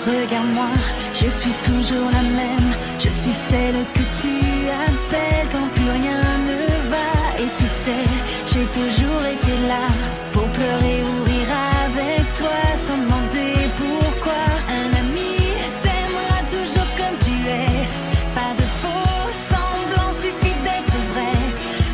Regarde-moi, je suis toujours la même. Je suis celle que tu appelles quand plus rien ne va. Et tu sais, j'ai toujours été là pour pleurer ou rire avec toi sans demander pourquoi. Un ami t'aimera toujours comme tu es. Pas de faux semblants, suffit d'être vrai.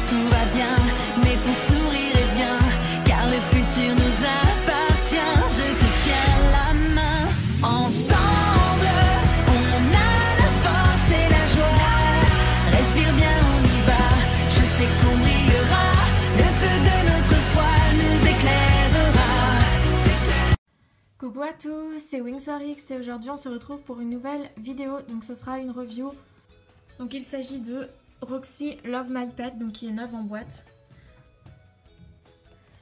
Tout va bien, mais ton sourire est bien, car le futur nous appartient. Je te tiens la main. Ensemble, on a la force et la joie. Respire bien, on y va. Je sais qu'on brillera. Le feu de notre foi nous éclairera. Coucou à tous, c'est Wings4X et aujourd'hui on se retrouve pour une nouvelle vidéo. Donc ce sera une review. Donc il s'agit de Roxy Love My Pet, donc qui est neuve en boîte.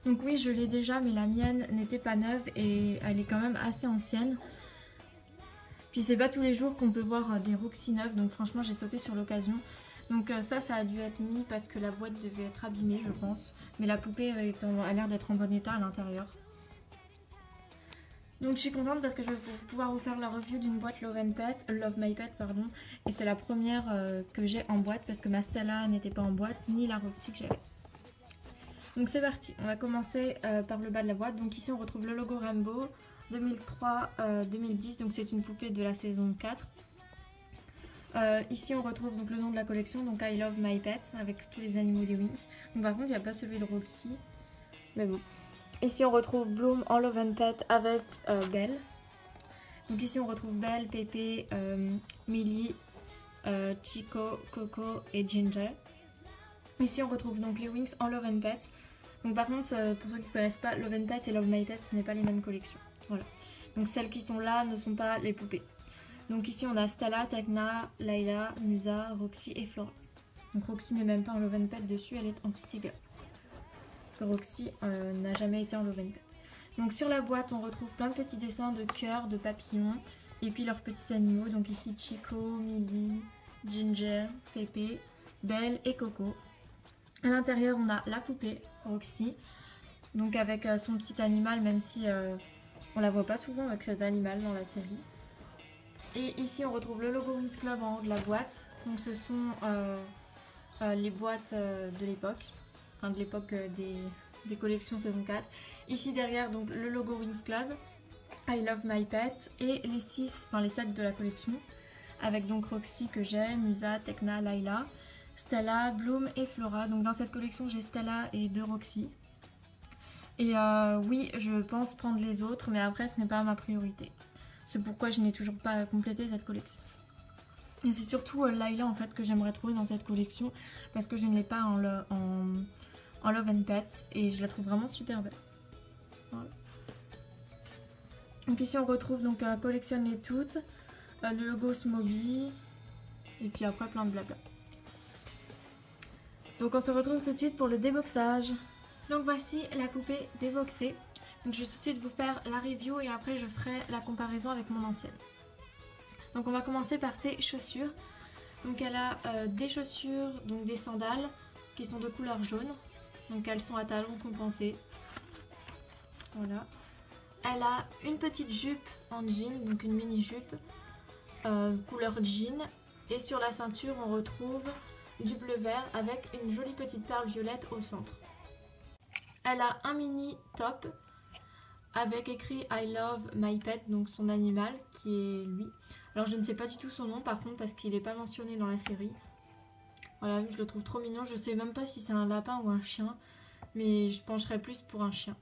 Donc oui, je l'ai déjà, mais la mienne n'était pas neuve et elle est quand même assez ancienne. Puis c'est pas tous les jours qu'on peut voir des Roxy neuves, donc franchement j'ai sauté sur l'occasion. Donc ça a dû être mis parce que la boîte devait être abîmée, je pense. Mais la poupée a l'air d'être en bon état à l'intérieur. Donc je suis contente parce que je vais pouvoir vous faire la review d'une boîte Love My Pet, pardon. Et c'est la première que j'ai en boîte parce que ma Stella n'était pas en boîte, ni la Roxy que j'avais. Donc c'est parti, on va commencer par le bas de la boîte. Donc ici on retrouve le logo Rainbow 2003-2010, donc c'est une poupée de la saison 4. Ici on retrouve donc le nom de la collection, donc I Love My Pet, avec tous les animaux des Wings. Donc par contre il n'y a pas celui de Roxy, mais bon. Ici on retrouve Bloom en Love and Pet avec Belle. Donc ici on retrouve Belle, Pépé, Millie, Chico, Coco et Ginger. Ici on retrouve donc les Wings en Love and Pet. Donc par contre pour ceux qui ne connaissent pas, Love and Pet et Love My Pet ce n'est pas les mêmes collections. Voilà. Donc celles qui sont là ne sont pas les poupées. Donc ici on a Stella, Tecna, Layla, Musa, Roxy et Flora. Donc Roxy n'est même pas en Love and Pet dessus, elle est en City Girl. Roxy n'a jamais été en Love and Pet. Donc sur la boîte on retrouve plein de petits dessins de cœurs, de papillons et puis leurs petits animaux. Donc ici Chico, Millie, Ginger, Pépé, Belle et Coco. À l'intérieur on a la poupée Roxy, donc avec son petit animal, même si on la voit pas souvent avec cet animal dans la série. Et ici on retrouve le logo Wings Club en haut de la boîte. Donc ce sont les boîtes de l'époque. De l'époque des collections saison 4. Ici derrière donc le logo Wings Club, I Love My Pet et les 7 de la collection avec donc Roxy que j'ai, Musa, Tecna, Layla, Stella, Bloom et Flora. Donc dans cette collection j'ai Stella et 2 Roxy. Et oui, je pense prendre les autres, mais après ce n'est pas ma priorité. C'est pourquoi je n'ai toujours pas complété cette collection. Et c'est surtout Layla en fait que j'aimerais trouver dans cette collection parce que je ne l'ai pas en Love and Pet et je la trouve vraiment super belle. Voilà. Donc ici on retrouve donc collectionne-les toutes, le logo Smoby et puis après plein de blabla. Donc on se retrouve tout de suite pour le déboxage. Donc voici la poupée déboxée. Donc je vais tout de suite vous faire la review et après je ferai la comparaison avec mon ancienne. Donc on va commencer par ses chaussures. Donc elle a des chaussures, donc des sandales qui sont de couleur jaune. Donc elles sont à talons compensés. Voilà. Elle a une petite jupe en jean, donc une mini jupe couleur jean. Et sur la ceinture on retrouve du bleu vert avec une jolie petite perle violette au centre. Elle a un mini top avec écrit I Love My Pet, donc son animal qui est lui. Alors je ne sais pas du tout son nom par contre parce qu'il n'est pas mentionné dans la série. Voilà, je le trouve trop mignon. Je sais même pas si c'est un lapin ou un chien, mais je pencherais plus pour un chien.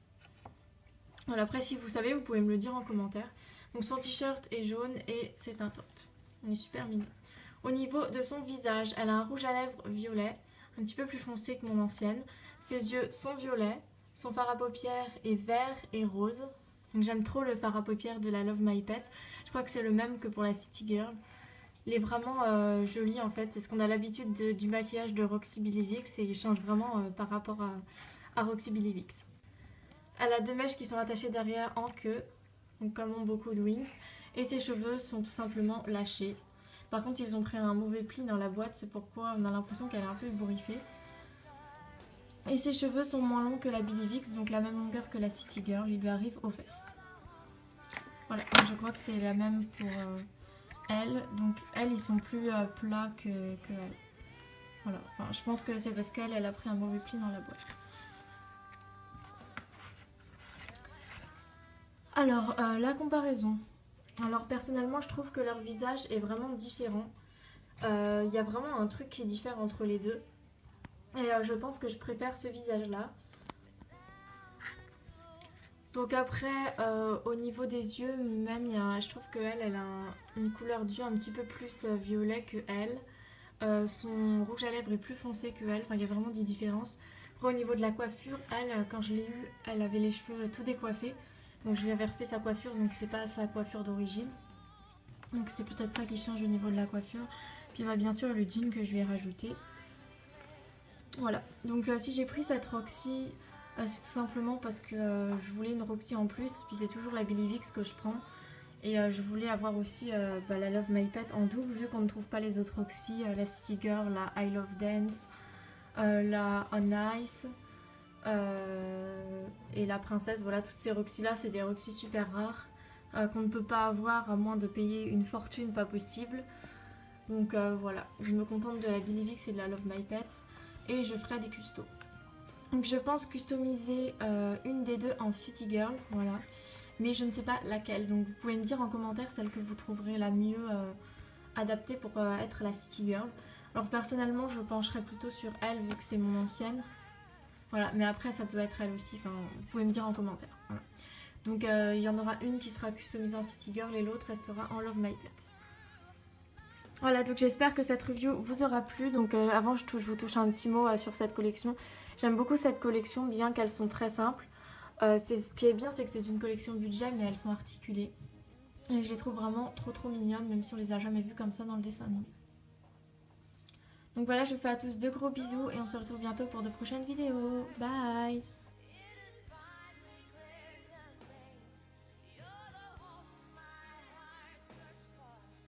Voilà, après si vous savez, vous pouvez me le dire en commentaire. Donc son t-shirt est jaune et c'est un top. Il est super mignon. Au niveau de son visage, elle a un rouge à lèvres violet, un petit peu plus foncé que mon ancienne. Ses yeux sont violets, son fard à paupières est vert et rose. Donc j'aime trop le fard à paupières de la Love My Pet. Je crois que c'est le même que pour la City Girl. Il est vraiment joli en fait parce qu'on a l'habitude du maquillage de Roxy Bellivix et il change vraiment par rapport à Roxy Bellivix. Elle a 2 mèches qui sont attachées derrière en queue, donc comme ont beaucoup de Wings, et ses cheveux sont tout simplement lâchés. Par contre ils ont pris un mauvais pli dans la boîte, c'est pourquoi on a l'impression qu'elle est un peu ébouriffée. Et ses cheveux sont moins longs que la Bellivix, donc la même longueur que la City Girl, ils lui arrivent aux fesses. Voilà, je crois que c'est la même pour elle. Donc elle, ils sont plus plats que elle. Voilà, enfin, je pense que c'est parce qu'elle a pris un mauvais pli dans la boîte. Alors, la comparaison. Alors personnellement, je trouve que leur visage est vraiment différent. Il y a vraiment un truc qui diffère entre les deux. Et je pense que je préfère ce visage-là. Donc après, au niveau des yeux, même, je trouve qu'elle, elle a une couleur d'yeux un petit peu plus violet que elle. Son rouge à lèvres est plus foncé que elle. Enfin, il y a vraiment des différences. Après, au niveau de la coiffure, elle, quand je l'ai eue, elle avait les cheveux tout décoiffés. Donc je lui avais refait sa coiffure, donc c'est pas sa coiffure d'origine. Donc c'est peut-être ça qui change au niveau de la coiffure. Puis bah, bien sûr le jean que je lui ai rajouté. Voilà, donc si j'ai pris cette Roxy, c'est tout simplement parce que je voulais une Roxy en plus. Puis c'est toujours la Billie Vix que je prends. Et je voulais avoir aussi la Love My Pet en double, vu qu'on ne trouve pas les autres Roxy, la City Girl, la I Love Dance, la On Ice et la Princesse. Voilà, toutes ces Roxy là, c'est des Roxy super rares qu'on ne peut pas avoir à moins de payer une fortune pas possible. Donc voilà, je me contente de la Billie Vix et de la Love My Pet et je ferai des custos. Donc je pense customiser une des deux en City Girl, voilà. Mais je ne sais pas laquelle, donc vous pouvez me dire en commentaire celle que vous trouverez la mieux adaptée pour être la City Girl. Alors personnellement je pencherais plutôt sur elle vu que c'est mon ancienne. Voilà, mais après ça peut être elle aussi, enfin vous pouvez me dire en commentaire. Voilà. Donc il y en aura une qui sera customisée en City Girl et l'autre restera en Love My Pet. Voilà, donc j'espère que cette review vous aura plu. Donc avant je vous touche un petit mot sur cette collection. J'aime beaucoup cette collection, bien qu'elles sont très simples. Ce qui est bien, c'est que c'est une collection budget, mais elles sont articulées. Et je les trouve vraiment trop mignonnes, même si on les a jamais vues comme ça dans le dessin animé. Donc voilà, je vous fais à tous de gros bisous et on se retrouve bientôt pour de prochaines vidéos. Bye!